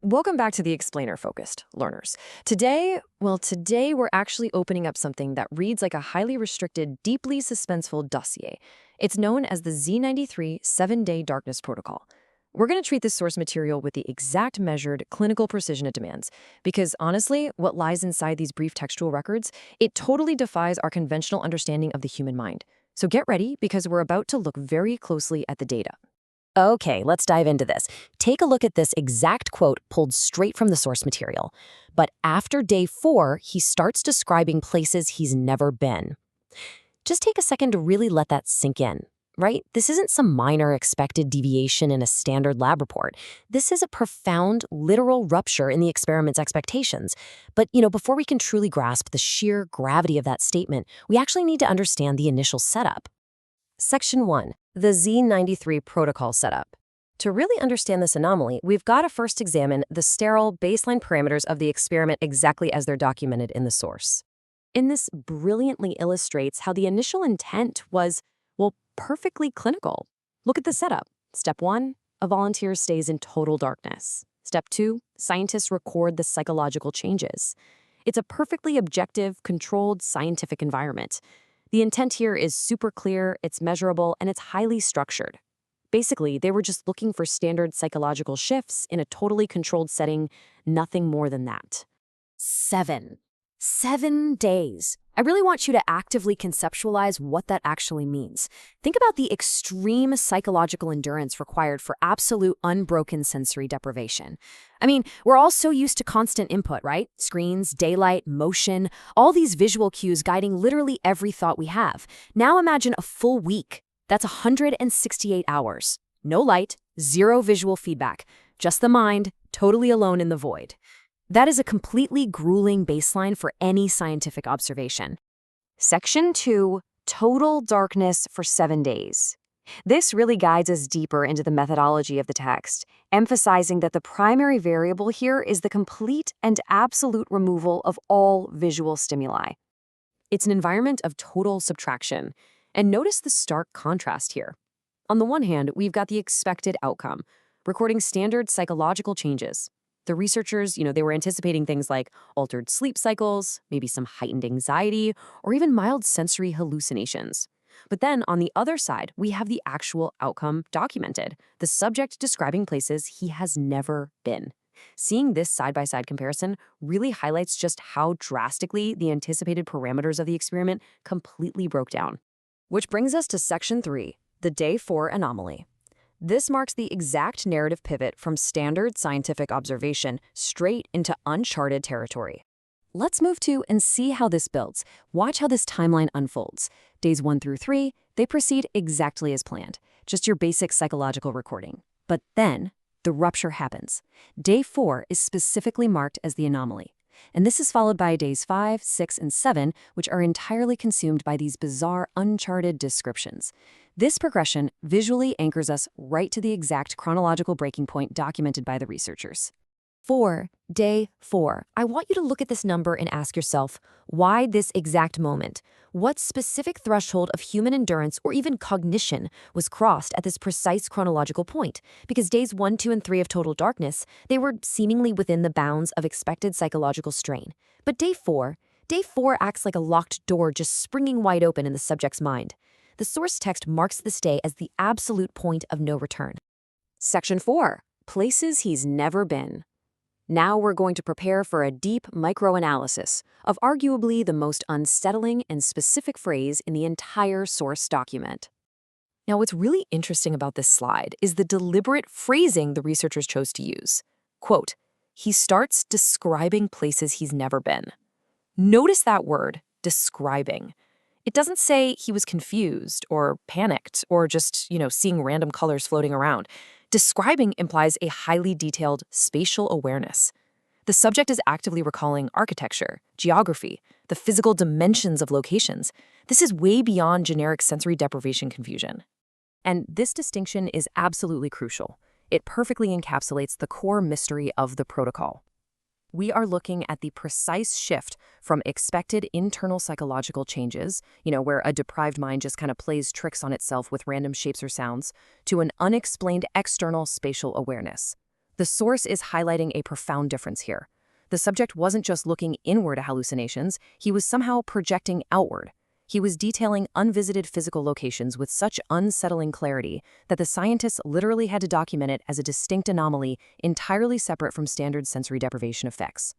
Welcome back to the explainer-focused learners. Today we're actually opening up something that reads like a highly restricted, deeply suspenseful dossier. It's known as the Z93 7-Day Darkness Protocol. We're going to treat this source material with the exact measured clinical precision it demands, because honestly, what lies inside these brief textual records, it totally defies our conventional understanding of the human mind. So get ready, because we're about to look very closely at the data. Okay, let's dive into this. Take a look at this exact quote pulled straight from the source material. But after day 4, he starts describing places he's never been. Just take a second to really let that sink in, right? This isn't some minor expected deviation in a standard lab report. This is a profound, literal rupture in the experiment's expectations. But, before we can truly grasp the sheer gravity of that statement, we actually need to understand the initial setup. Section 1. The Z93 protocol setup. To really understand this anomaly, we've got to first examine the sterile baseline parameters of the experiment exactly as they're documented in the source. And this brilliantly illustrates how the initial intent was, perfectly clinical. Look at the setup. Step 1, a volunteer stays in total darkness. Step 2, scientists record the psychological changes. It's a perfectly objective, controlled scientific environment. The intent here is super clear, it's measurable, and it's highly structured. Basically, they were just looking for standard psychological shifts in a totally controlled setting, nothing more than that. 7 days. I really want you to actively conceptualize what that actually means. Think about the extreme psychological endurance required for absolute unbroken sensory deprivation. I mean, we're all so used to constant input, right? Screens, daylight, motion, all these visual cues guiding literally every thought we have. Now imagine a full week. That's 168 hours. No light, zero visual feedback, just the mind, totally alone in the void. That is a completely grueling baseline for any scientific observation. Section 2, total darkness for 7 days. This really guides us deeper into the methodology of the text, emphasizing that the primary variable here is the complete and absolute removal of all visual stimuli. It's an environment of total subtraction. And notice the stark contrast here. On the one hand, we've got the expected outcome, recording standard psychological changes. The researchers, they were anticipating things like altered sleep cycles, maybe some heightened anxiety, or even mild sensory hallucinations. But then on the other side, we have the actual outcome documented, the subject describing places he has never been. Seeing this side-by-side comparison really highlights just how drastically the anticipated parameters of the experiment completely broke down. Which brings us to Section 3, the Day 4 anomaly. This marks the exact narrative pivot from standard scientific observation straight into uncharted territory. Let's move to and see how this builds. Watch how this timeline unfolds. Days 1 through 3, they proceed exactly as planned, just your basic psychological recording. But then, the rupture happens. Day 4 is specifically marked as the anomaly. And this is followed by days 5, 6, and 7, which are entirely consumed by these bizarre, uncharted descriptions. This progression visually anchors us right to the exact chronological breaking point documented by the researchers. Day 4. I want you to look at this number and ask yourself, why this exact moment? What specific threshold of human endurance or even cognition was crossed at this precise chronological point? Because days 1, 2, and 3 of total darkness, they were seemingly within the bounds of expected psychological strain. But day 4 acts like a locked door just springing wide open in the subject's mind. The source text marks this day as the absolute point of no return. Section 4. Places he's never been. Now we're going to prepare for a deep microanalysis of arguably the most unsettling and specific phrase in the entire source document. Now, what's really interesting about this slide is the deliberate phrasing the researchers chose to use. Quote, he starts describing places he's never been. Notice that word, describing. It doesn't say he was confused or panicked or just, seeing random colors floating around. Describing implies a highly detailed spatial awareness. The subject is actively recalling architecture, geography, the physical dimensions of locations. This is way beyond generic sensory deprivation confusion. And this distinction is absolutely crucial. It perfectly encapsulates the core mystery of the protocol. We are looking at the precise shift from expected internal psychological changes, where a deprived mind just kind of plays tricks on itself with random shapes or sounds, to an unexplained external spatial awareness. The source is highlighting a profound difference here. The subject wasn't just looking inward at hallucinations, he was somehow projecting outward. He was detailing unvisited physical locations with such unsettling clarity that the scientists literally had to document it as a distinct anomaly entirely separate from standard sensory deprivation effects.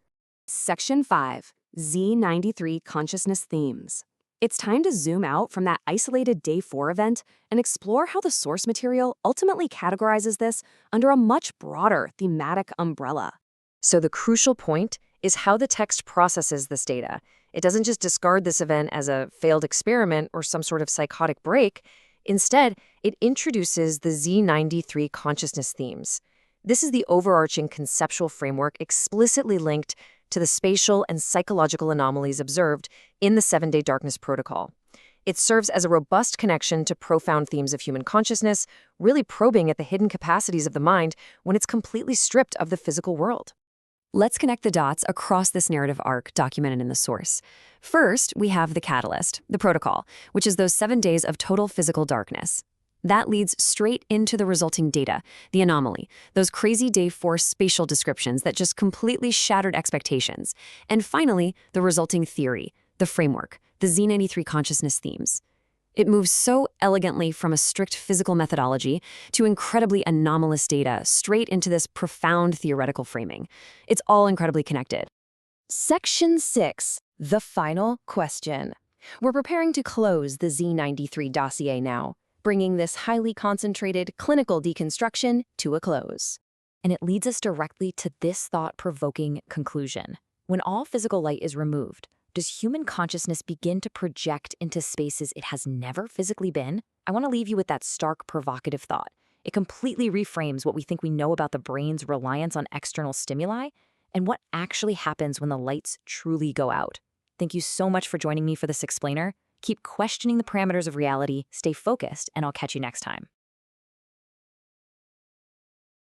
Section 5, Z93 Consciousness Themes. It's time to zoom out from that isolated Day 4 event and explore how the source material ultimately categorizes this under a much broader thematic umbrella. So the crucial point is how the text processes this data. It doesn't just discard this event as a failed experiment or some sort of psychotic break. Instead, it introduces the Z93 consciousness themes. This is the overarching conceptual framework explicitly linked to the spatial and psychological anomalies observed in the 7-Day Darkness Protocol. It serves as a robust connection to profound themes of human consciousness, really probing at the hidden capacities of the mind when it's completely stripped of the physical world. Let's connect the dots across this narrative arc documented in the source. First, we have the catalyst, the protocol, which is those 7 days of total physical darkness. That leads straight into the resulting data, the anomaly, those crazy Day 4 spatial descriptions that just completely shattered expectations. And finally, the resulting theory, the framework, the Z93 consciousness themes. It moves so elegantly from a strict physical methodology to incredibly anomalous data straight into this profound theoretical framing. It's all incredibly connected. Section 6, the final question. We're preparing to close the Z93 dossier now, bringing this highly concentrated clinical deconstruction to a close. And it leads us directly to this thought-provoking conclusion. When all physical light is removed, does human consciousness begin to project into spaces it has never physically been? I want to leave you with that stark, provocative thought. It completely reframes what we think we know about the brain's reliance on external stimuli and what actually happens when the lights truly go out. Thank you so much for joining me for this explainer. Keep questioning the parameters of reality, stay focused, and I'll catch you next time.